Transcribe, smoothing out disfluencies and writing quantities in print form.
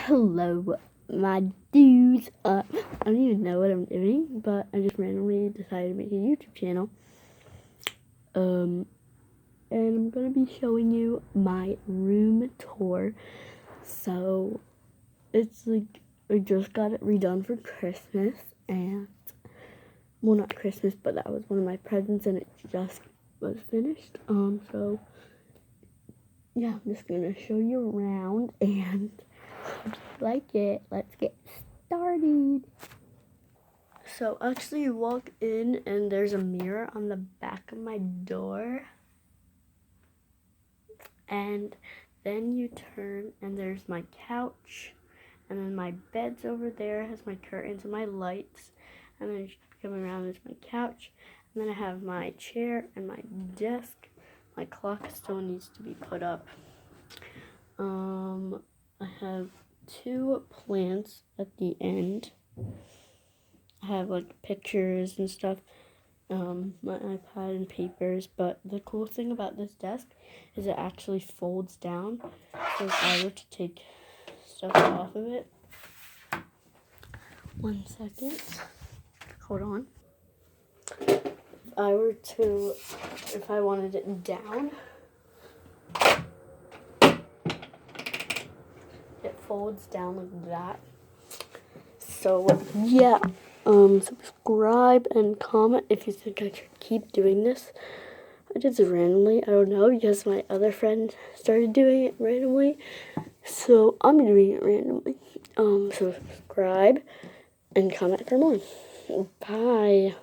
Hello, my dudes. I don't even know what I'm doing, but I just randomly decided to make a YouTube channel. And I'm gonna be showing you my room tour. So it's like I just got it redone for Christmas, and well, not Christmas, but that was one of my presents, and it just was finished. So yeah, I'm just gonna show you around, and if you like it, let's get started. So actually you walk in and there's a mirror on the back of my door, and then you turn and there's my couch, and then my bed's over there, has my curtains and my lights, and then coming around there's my couch, and then I have my chair and my desk. My clock still needs to be put up. I have 2 plants at the end. I have like pictures and stuff, my iPad and papers, but the cool thing about this desk is it actually folds down, so if I were to take stuff off of it, 1 second, hold on, if I wanted it down, it folds down like that. So yeah, subscribe and comment if you think I should keep doing this. I did this randomly, I don't know, because my other friend started doing it randomly, so I'm doing it randomly. So subscribe and comment for more. Bye.